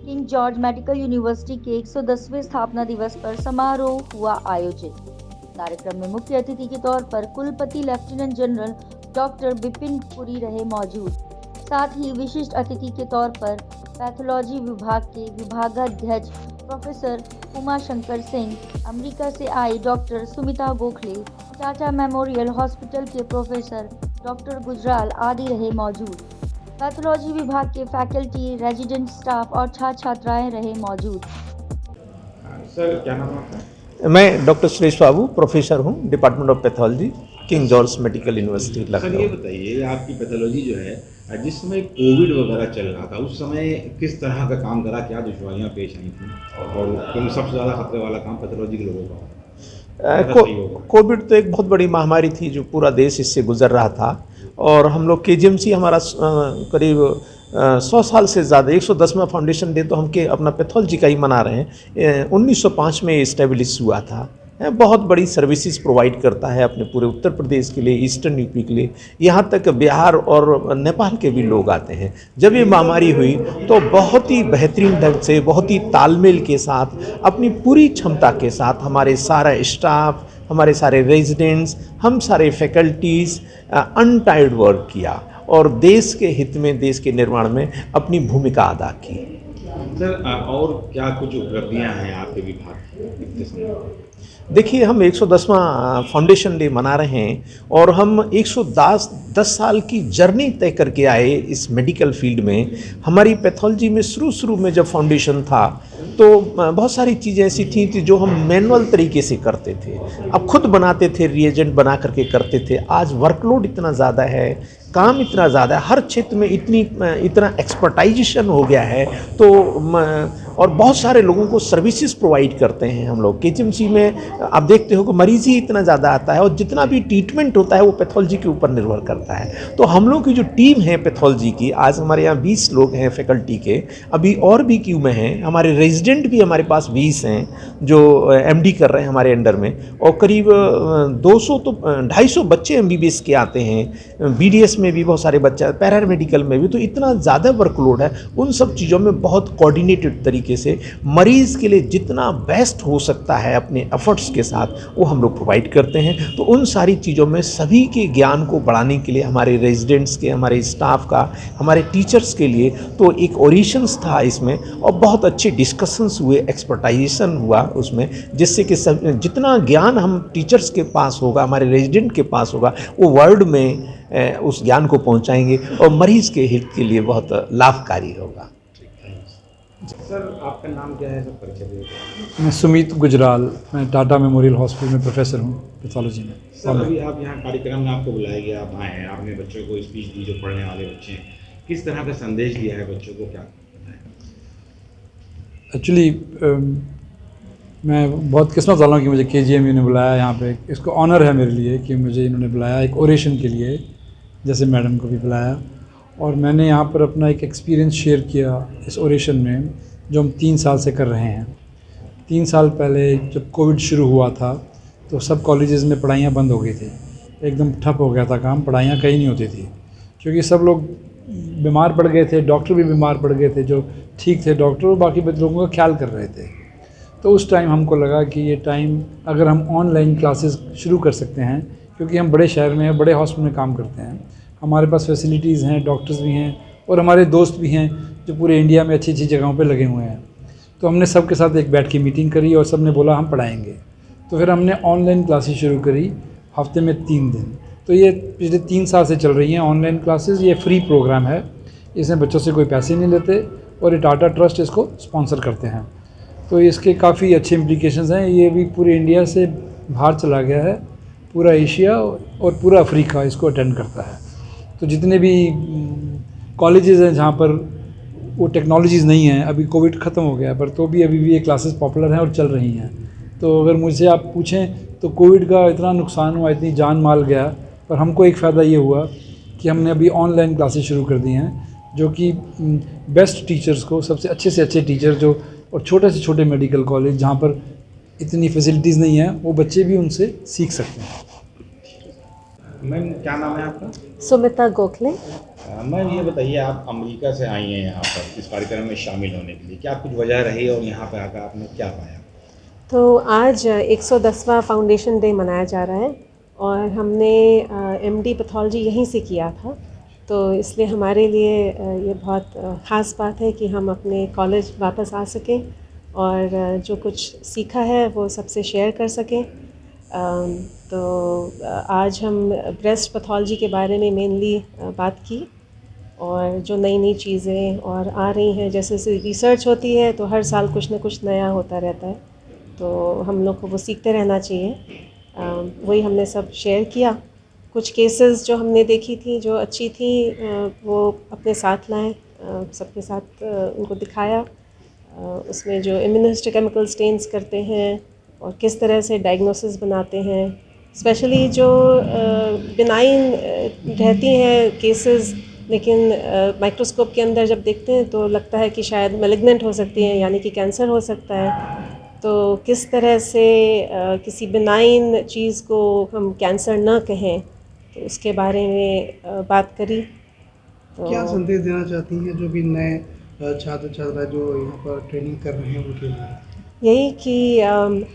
King George medical university के 110वें स्थापना दिवस पर समारोह हुआ आयोजित। कार्यक्रम में मुख्य अतिथि के तौर पर कुलपति lieutenant general doctor Bipin Puri रहे मौजूद। साथ ही विशिष्ट अतिथि के तौर पर पैथोलॉजी विभाग के विभागाध्यक्ष प्रोफेसर उमा शंकर सिंह, अमेरिका से आई doctor Sumita Gokhale, Tata memorial hospital के प्रोफेसर डॉक्टर गुजराल आदि रहे मौजूद। पैथोलॉजी विभाग के फैकल्टी, रेजिडेंट स्टाफ और छात्र छात्राएं रहे मौजूद। सर क्या नाम है आपका? मैं डॉक्टर सुरेश बाबू, प्रोफेसर हूँ, department of pathology, king George medical university sir Lucknow. ये बताइए, आपकी पैथोलॉजी जो है, जिस समय कोविड वगैरह चल रहा था उस समय किस तरह का काम करा, क्या दुश्वारियाँ पेश आई थी, और क्योंकि सबसे ज़्यादा खतरे वाला काम पैथोलॉजी के लोगों का कोविड तो एक बहुत बड़ी महामारी थी जो पूरा देश इससे गुजर रहा था, और हम लोग KGMC हमारा करीब 100 साल से ज़्यादा 110वां फाउंडेशन डे तो हम के अपना पैथोलॉजी का ही मना रहे हैं। 1905 में इस्टेब्लिश हुआ था। बहुत बड़ी सर्विसेज प्रोवाइड करता है अपने पूरे उत्तर प्रदेश के लिए, ईस्टर्न यूपी के लिए, यहाँ तक बिहार और नेपाल के भी लोग आते हैं। जब ये महामारी हुई तो बहुत ही बेहतरीन ढंग से, बहुत ही तालमेल के साथ, अपनी पूरी क्षमता के साथ हमारे सारा स्टाफ, हमारे सारे रेजिडेंट्स, हम सारे फैकल्टीज़ अनटायर्ड वर्क किया और देश के हित में, देश के निर्माण में अपनी भूमिका अदा की। सर और क्या कुछ उपलब्धियाँ हैं आपके विभाग की? देखिए, हम 110वां फाउंडेशन डे मना रहे हैं और हम 110 साल की जर्नी तय करके आए इस मेडिकल फील्ड में। हमारी पैथोलॉजी में शुरू में जब फाउंडेशन था तो बहुत सारी चीज़ें ऐसी थी जो हम मैनुअल तरीके से करते थे, अब खुद बनाते थे, रिएजेंट बना करके करते थे। आज वर्कलोड इतना ज़्यादा है, काम इतना ज़्यादा है, हर क्षेत्र में इतना एक्सपर्टाइजेशन हो गया है, तो और बहुत सारे लोगों को सर्विसेज प्रोवाइड करते हैं हम लोग। KGMC में आप देखते हो कि मरीज़ ही इतना ज़्यादा आता है और जितना भी ट्रीटमेंट होता है वो पैथोलॉजी के ऊपर निर्भर करता है। तो हम लोग की जो टीम है पैथोलॉजी की, आज हमारे यहाँ 20 लोग हैं फैकल्टी के, अभी और भी क्यू में हैं। हमारे रेजिडेंट भी हमारे पास 20 हैं जो MD कर रहे हैं हमारे अंडर में, और करीब 200 तो 250 बच्चे MBBS के आते हैं। BDS में भी बहुत सारे बच्चे, पैरामेडिकल में भी। तो इतना ज़्यादा वर्कलोड है, उन सब चीज़ों में बहुत कोऑर्डिनेटेड तरीके से मरीज़ के लिए जितना बेस्ट हो सकता है अपने एफर्ट्स के साथ वो हम लोग प्रोवाइड करते हैं। तो उन सारी चीज़ों में सभी के ज्ञान को बढ़ाने के लिए हमारे रेजिडेंट्स के, हमारे स्टाफ का, हमारे टीचर्स के लिए तो एक ओरेशंस था इसमें, और बहुत अच्छे डिस्कशंस हुए, एक्सपर्टाइजेशन हुआ उसमें, जिससे कि सब जितना ज्ञान हम टीचर्स के पास होगा, हमारे रेजिडेंट के पास होगा, वो वर्ल्ड में उस ज्ञान को पहुंचाएंगे और मरीज़ के हित के लिए बहुत लाभकारी होगा। सर आपका नाम क्या है, सब परिचय दीजिए। मैं सुमित गुजराल, मैं टाटा मेमोरियल हॉस्पिटल में प्रोफेसर हूँ पैथोलॉजी में। सर अभी आप यहाँ कार्यक्रम में आपको बुलाया गया, आप आए हैं, आपने बच्चों को स्पीच दी, जो पढ़ने वाले बच्चे हैं, किस तरह का संदेश दिया है बच्चों को, क्या? एक्चुअली मैं बहुत किस्मत वाला हूँ कि मुझे KGMU ने बुलाया यहाँ पे। इसको ऑनर है मेरे लिए कि मुझे इन्होंने बुलाया एक ओरेशन के लिए, जैसे मैडम को भी बुलाया। और मैंने यहाँ पर अपना एक एक्सपीरियंस शेयर किया इस ओरेशन में, जो हम 3 साल से कर रहे हैं। 3 साल पहले जब कोविड शुरू हुआ था तो सब कॉलेजेस में पढ़ाइयाँ बंद हो गई थी, एकदम ठप हो गया था काम, पढ़ाइयाँ कहीं नहीं होती थी, क्योंकि सब लोग बीमार पड़ गए थे, डॉक्टर भी बीमार पड़ गए थे, जो ठीक थे डॉक्टर, और बाकी लोगों का ख्याल कर रहे थे। तो उस टाइम हमको लगा कि ये टाइम अगर हम ऑनलाइन क्लासेस शुरू कर सकते हैं, क्योंकि हम बड़े शहर में, बड़े हॉस्पिटल में काम करते हैं, हमारे पास फैसिलिटीज़ हैं, डॉक्टर्स भी हैं, और हमारे दोस्त भी हैं जो पूरे इंडिया में अच्छी अच्छी जगहों पे लगे हुए हैं। तो हमने सबके साथ एक बैठ के मीटिंग करी और सब ने बोला हम पढ़ाएंगे। तो फिर हमने ऑनलाइन क्लासेस शुरू करी, हफ्ते में 3 दिन। तो ये पिछले 3 साल से चल रही हैं ऑनलाइन क्लासेस। ये फ्री प्रोग्राम है, इसमें बच्चों से कोई पैसे नहीं लेते, और ये टाटा ट्रस्ट इसको स्पॉन्सर करते हैं। तो इसके काफ़ी अच्छे इम्प्लीकेशंस हैं। ये भी पूरे इंडिया से बाहर चला गया है, पूरा एशिया और पूरा अफ्रीका इसको अटेंड करता है। तो जितने भी कॉलेजेस हैं जहाँ पर वो टेक्नोलॉजीज़ नहीं हैं, अभी कोविड ख़त्म हो गया पर तो भी अभी भी ये क्लासेस पॉपुलर हैं और चल रही हैं। तो अगर मुझसे आप पूछें तो कोविड का इतना नुकसान हुआ, इतनी जान माल गया, पर हमको एक फ़ायदा ये हुआ कि हमने अभी ऑनलाइन क्लासेस शुरू कर दी हैं, जो कि बेस्ट टीचर्स को, सबसे अच्छे टीचर जो, और छोटे से छोटे मेडिकल कॉलेज जहाँ पर इतनी फैसिलिटीज़ नहीं हैं, वो बच्चे भी उनसे सीख सकते हैं। मैम क्या नाम है आपका? सुमिता गोखले। मैम ये बताइए, आप अमेरिका से आई हैं यहाँ पर इस कार्यक्रम में शामिल होने के लिए, क्या कुछ वजह रही और यहाँ पर आकर आपने क्या पाया? तो आज 110वां फाउंडेशन डे मनाया जा रहा है और हमने एमडी पैथोलॉजी यहीं से किया था, तो इसलिए हमारे लिए ये बहुत ख़ास बात है कि हम अपने कॉलेज वापस आ सकें और जो कुछ सीखा है वो सबसे शेयर कर सकें। तो आज हम ब्रेस्ट पैथोलॉजी के बारे में मेनली बात की और जो नई नई चीज़ें और आ रही हैं, जैसे जैसे रिसर्च होती है तो हर साल कुछ ना कुछ नया होता रहता है, तो हम लोग को वो सीखते रहना चाहिए। वही हमने सब शेयर किया। कुछ केसेस जो हमने देखी थी जो अच्छी थी वो अपने साथ लाएं, सबके साथ उनको दिखाया। उसमें जो इम्यूनोहिस्टोकेमिकल स्टेन्स करते हैं और किस तरह से डायग्नोसिस बनाते हैं, स्पेशली जो बिनाइन रहती हैं केसेस, लेकिन माइक्रोस्कोप के अंदर जब देखते हैं तो लगता है कि शायद मैलिग्नेंट हो सकती हैं, यानी कि कैंसर हो सकता है। तो किस तरह से किसी बिनाइन चीज़ को हम कैंसर ना कहें, तो उसके बारे में बात करी। तो क्या संदेश देना चाहती हैं जो भी नए छात्र छात्रा जो यहाँ पर ट्रेनिंग कर रहे हैं उनके लिए? यही कि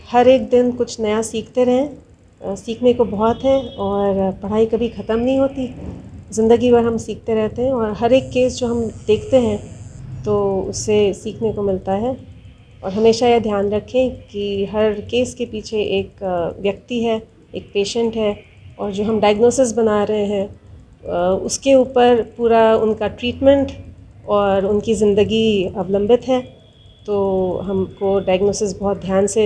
हर एक दिन कुछ नया सीखते रहें। सीखने को बहुत है और पढ़ाई कभी ख़त्म नहीं होती, ज़िंदगी भर हम सीखते रहते हैं और हर एक केस जो हम देखते हैं तो उससे सीखने को मिलता है। और हमेशा यह ध्यान रखें कि हर केस के पीछे एक व्यक्ति है, एक पेशेंट है, और जो हम डायग्नोसिस बना रहे हैं उसके ऊपर पूरा उनका ट्रीटमेंट और उनकी ज़िंदगी अवलंबित है। तो हमको डायग्नोसिस बहुत ध्यान से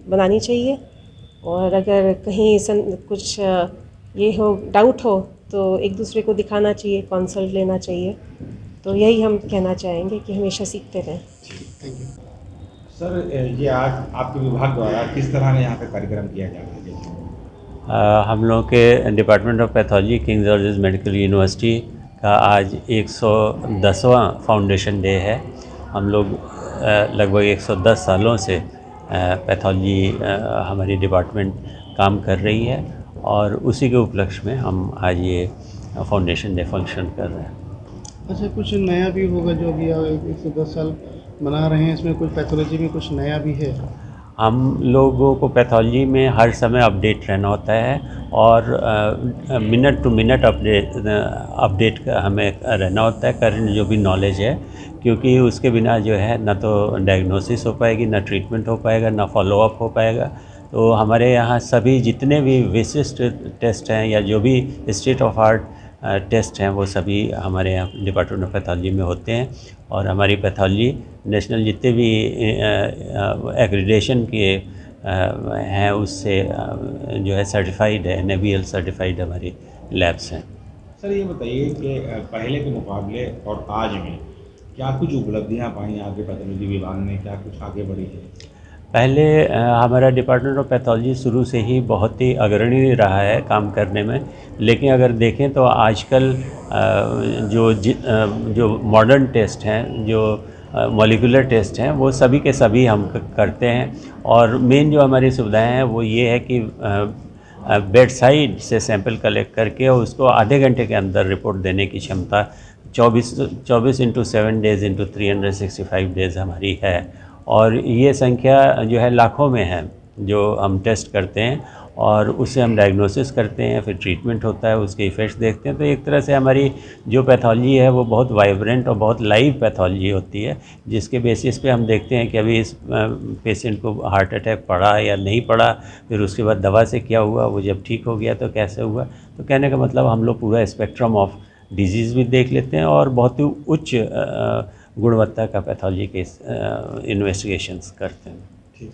बनानी चाहिए और अगर कहीं कुछ ये हो, डाउट हो, तो एक दूसरे को दिखाना चाहिए, कंसल्ट लेना चाहिए। तो यही हम कहना चाहेंगे कि हमेशा सीखते रहें। Thank you. सर, ये आज आपके विभाग द्वारा किस तरह का यहाँ पे कार्यक्रम किया जा रहा है? हम लोग के department of pathology king George's medical university का आज 110वां फाउंडेशन डे है। हम लोग लगभग 110 सालों से पैथोलॉजी हमारी डिपार्टमेंट काम कर रही है और उसी के उपलक्ष्य में हम आज ये फाउंडेशन डे फंक्शन कर रहे हैं। अच्छा, कुछ नया भी होगा जो अभी 110 साल मना रहे हैं, इसमें कुछ पैथोलॉजी में कुछ नया भी है? हम लोगों को पैथोलॉजी में हर समय अपडेट रहना होता है और मिनट टू मिनट अपडेट हमें रहना होता है, करंट जो भी नॉलेज है, क्योंकि उसके बिना जो है ना तो डायग्नोसिस हो पाएगी, ना ट्रीटमेंट हो पाएगा, ना फॉलोअप हो पाएगा। तो हमारे यहाँ सभी जितने भी विशिष्ट टेस्ट हैं या जो भी स्टेट ऑफ आर्ट टेस्ट हैं वो सभी हमारे यहाँ डिपार्टमेंट ऑफ पैथोलॉजी में होते हैं और हमारी पैथोलॉजी नेशनल जितने भी एक्रीडेशन के हैं उससे जो है सर्टिफाइड है, NABL सर्टिफाइड हमारी लैब्स हैं। सर, ये बताइए कि पहले के मुकाबले और आज में क्या कुछ उपलब्धियाँ पाई आपके पैथोलॉजी विभाग ने, क्या कुछ आगे बढ़ी है? पहले हमारा डिपार्टमेंट ऑफ पैथोलॉजी शुरू से ही बहुत ही अग्रणी रहा है काम करने में, लेकिन अगर देखें तो आजकल जो मॉडर्न टेस्ट हैं, जो मॉलिक्यूलर टेस्ट हैं, वो सभी के सभी हम करते हैं। और मेन जो हमारी सुविधाएं हैं वो ये है कि बेड साइड से सैंपल कलेक्ट करके और उसको आधे घंटे के अंदर रिपोर्ट देने की क्षमता 24/7 डेज़ इंटू 365 डेज़ हमारी है। और ये संख्या जो है लाखों में है जो हम टेस्ट करते हैं और उससे हम डायग्नोसिस करते हैं, फिर ट्रीटमेंट होता है, उसके इफ़ेक्ट्स देखते हैं। तो एक तरह से हमारी जो पैथोलॉजी है वो बहुत वाइब्रेंट और बहुत लाइव पैथोलॉजी होती है, जिसके बेसिस पे हम देखते हैं कि अभी इस पेशेंट को हार्ट अटैक पड़ा या नहीं पड़ा, फिर उसके बाद दवा से क्या हुआ, वो जब ठीक हो गया तो कैसे हुआ। तो कहने का मतलब हम लोग पूरा स्पेक्ट्रम ऑफ डिजीज़ भी देख लेते हैं और बहुत ही उच्च गुणवत्ता का पैथोलॉजी के इन्वेस्टिगेशंस करते हैं। ठीक।